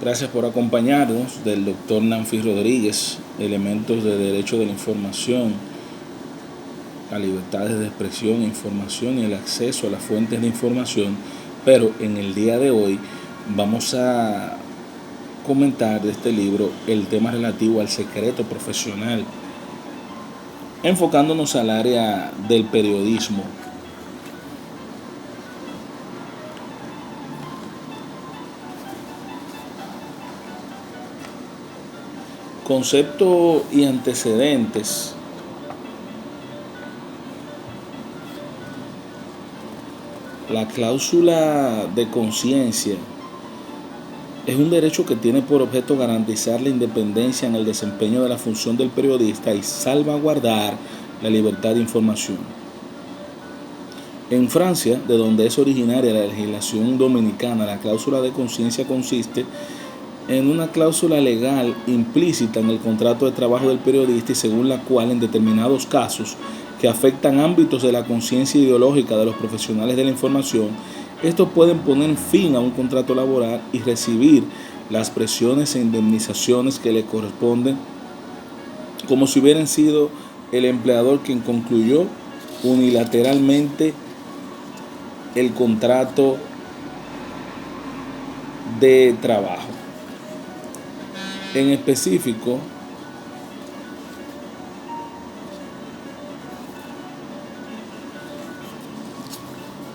Gracias por acompañarnos del doctor Nanfi Rodríguez, elementos de derecho de la información, la libertad de expresión, información y el acceso a las fuentes de información. Pero en el día de hoy vamos a comentar de este libro el tema relativo al secreto profesional, enfocándonos al área del periodismo. Concepto y antecedentes. La cláusula de conciencia es un derecho que tiene por objeto garantizar la independencia en el desempeño de la función del periodista y salvaguardar la libertad de información. En Francia, de donde es originaria la legislación dominicana, la cláusula de conciencia consiste en una cláusula legal implícita en el contrato de trabajo del periodista y según la cual en determinados casos que afectan ámbitos de la conciencia ideológica de los profesionales de la información, estos pueden poner fin a un contrato laboral y recibir las presiones e indemnizaciones que le corresponden como si hubieran sido el empleador quien concluyó unilateralmente el contrato de trabajo. En específico,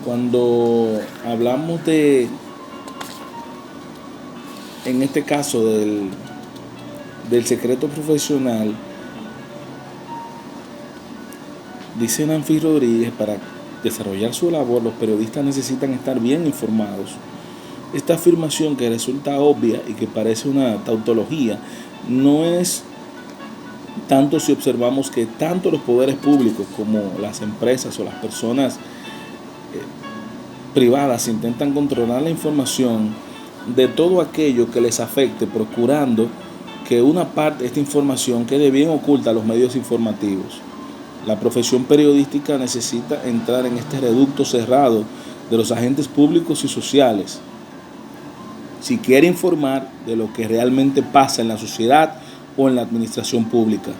cuando hablamos en este caso, del secreto profesional, dice Nanfi Rodríguez, para desarrollar su labor, los periodistas necesitan estar bien informados. Esta afirmación, que resulta obvia y que parece una tautología, no es tanto si observamos que tanto los poderes públicos como las empresas o las personas privadas intentan controlar la información de todo aquello que les afecte, procurando que una parte de esta información quede bien oculta a los medios informativos. La profesión periodística necesita entrar en este reducto cerrado de los agentes públicos y sociales si quiere informar de lo que realmente pasa en la sociedad o en la administración pública.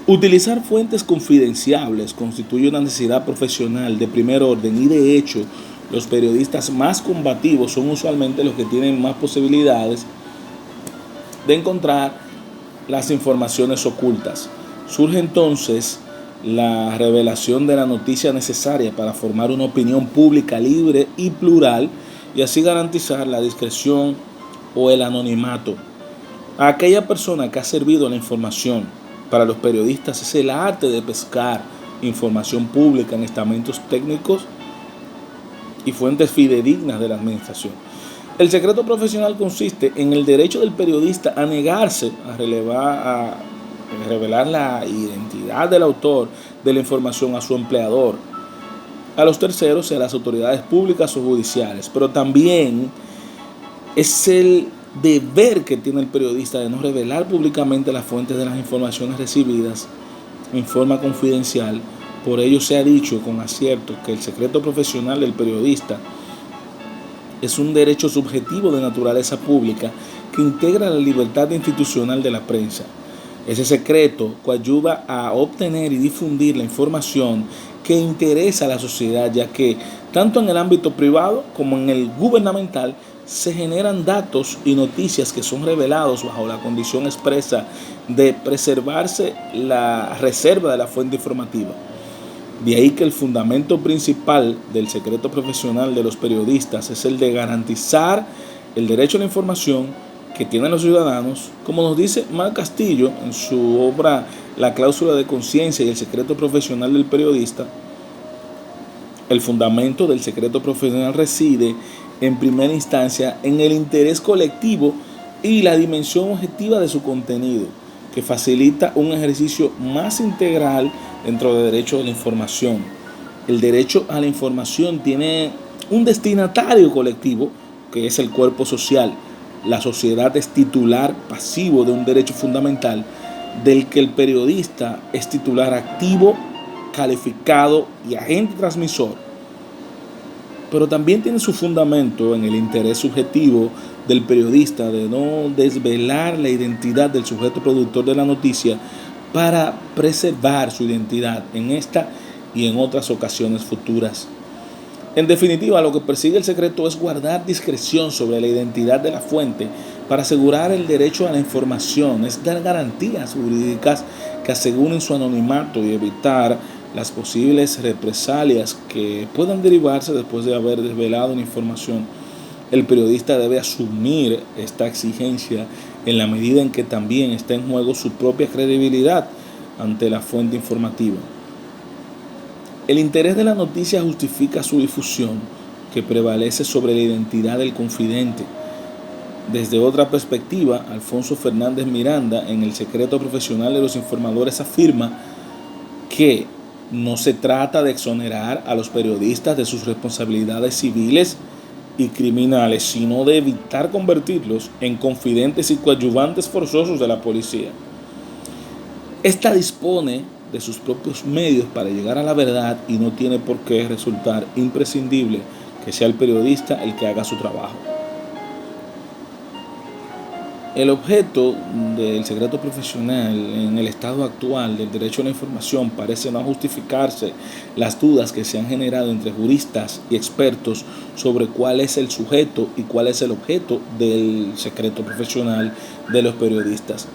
Utilizar fuentes confidenciables constituye una necesidad profesional de primer orden y, de hecho, los periodistas más combativos son usualmente los que tienen más posibilidades de encontrar las informaciones ocultas. Surge entonces la revelación de la noticia necesaria para formar una opinión pública libre y plural y así garantizar la discreción o el anonimato. A aquella persona que ha servido la información, para los periodistas es el arte de pescar información pública en estamentos técnicos y fuentes fidedignas de la administración. El secreto profesional consiste en el derecho del periodista a negarse a revelar la identidad del autor de la información a su empleador, a los terceros y a las autoridades públicas o judiciales, pero también es el deber que tiene el periodista de no revelar públicamente las fuentes de las informaciones recibidas en forma confidencial. Por ello se ha dicho con acierto que el secreto profesional del periodista es un derecho subjetivo de naturaleza pública que integra la libertad institucional de la prensa. Ese secreto coadyuva a obtener y difundir la información que interesa a la sociedad, ya que tanto en el ámbito privado como en el gubernamental se generan datos y noticias que son revelados bajo la condición expresa de preservarse la reserva de la fuente informativa. De ahí que el fundamento principal del secreto profesional de los periodistas es el de garantizar el derecho a la información que tienen los ciudadanos, como nos dice Mar Castillo en su obra La cláusula de conciencia y el secreto profesional del periodista. El fundamento del secreto profesional reside, en primera instancia, en el interés colectivo y la dimensión objetiva de su contenido, que facilita un ejercicio más integral dentro del derecho a la información. El derecho a la información tiene un destinatario colectivo, que es el cuerpo social. La sociedad es titular pasivo de un derecho fundamental del que el periodista es titular activo, calificado y agente transmisor. pero también tiene su fundamento en el interés subjetivo del periodista de no desvelar la identidad del sujeto productor de la noticia para preservar su identidad en esta y en otras ocasiones futuras. En definitiva, lo que persigue el secreto es guardar discreción sobre la identidad de la fuente para asegurar el derecho a la información, es dar garantías jurídicas que aseguren su anonimato y evitar las posibles represalias que puedan derivarse después de haber desvelado una información. El periodista debe asumir esta exigencia en la medida en que también está en juego su propia credibilidad ante la fuente informativa. El interés de la noticia justifica su difusión, que prevalece sobre la identidad del confidente. Desde otra perspectiva, Alfonso Fernández Miranda, en El secreto profesional de los informadores, afirma que no se trata de exonerar a los periodistas de sus responsabilidades civiles y criminales, sino de evitar convertirlos en confidentes y coadyuvantes forzosos de la policía. Esta dispone de sus propios medios para llegar a la verdad y no tiene por qué resultar imprescindible que sea el periodista el que haga su trabajo. El objeto del secreto profesional en el estado actual del derecho a la información parece no justificarse las dudas que se han generado entre juristas y expertos sobre cuál es el sujeto y cuál es el objeto del secreto profesional de los periodistas.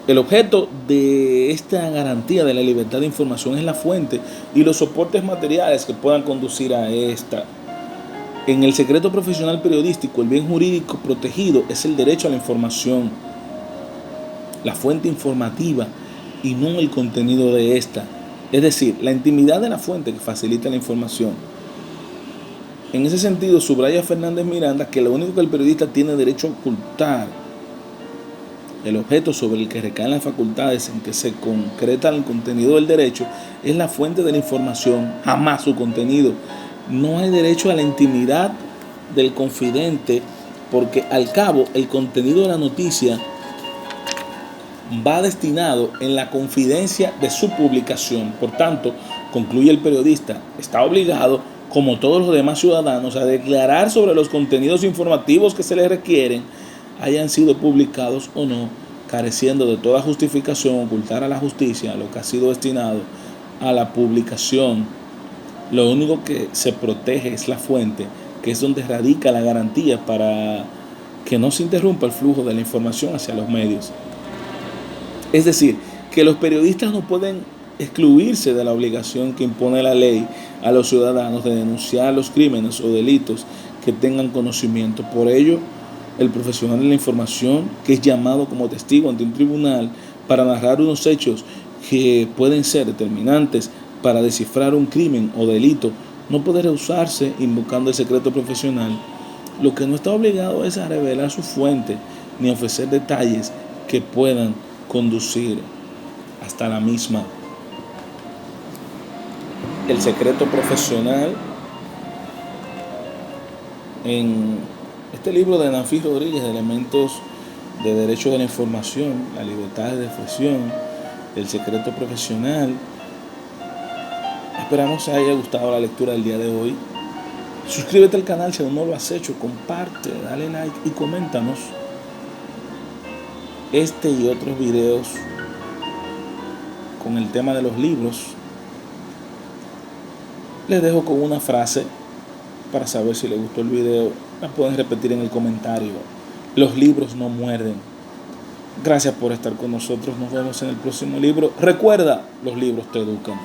El objeto de esta garantía de la libertad de información es la fuente y los soportes materiales que puedan conducir a esta. En el secreto profesional periodístico, el bien jurídico protegido es el derecho a la información, la fuente informativa y no el contenido de esta. Es decir, la intimidad de la fuente que facilita la información. En ese sentido, subraya Fernández Miranda que lo único que el periodista tiene derecho a ocultar, el objeto sobre el que recaen las facultades en que se concreta el contenido del derecho, es la fuente de la información, jamás su contenido. No hay derecho a la intimidad del confidente porque al cabo el contenido de la noticia va destinado en la confidencia de su publicación. Por tanto, concluye el periodista, está obligado, como todos los demás ciudadanos, a declarar sobre los contenidos informativos que se le requieren, hayan sido publicados o no, careciendo de toda justificación, ocultar a la justicia lo que ha sido destinado a la publicación. Lo único que se protege es la fuente, que es donde radica la garantía para que no se interrumpa el flujo de la información hacia los medios. Es decir, que los periodistas no pueden excluirse de la obligación que impone la ley a los ciudadanos de denunciar los crímenes o delitos que tengan conocimiento. Por ello, el profesional de la información, que es llamado como testigo ante un tribunal para narrar unos hechos que pueden ser determinantes para descifrar un crimen o delito, no puede rehusarse invocando el secreto profesional. Lo que no está obligado es a revelar su fuente ni a ofrecer detalles que puedan conducir hasta la misma. El secreto profesional, en este libro de Nanfi Rodríguez, Elementos de Derecho de la Información, la libertad de expresión, el secreto profesional. Esperamos que haya gustado la lectura del día de hoy. Suscríbete al canal si aún no lo has hecho, comparte, dale like y coméntanos este y otros videos con el tema de los libros. Les dejo con una frase para saber si les gustó el video. La pueden repetir en el comentario. Los libros no muerden. Gracias por estar con nosotros. Nos vemos en el próximo libro. Recuerda, los libros te educan.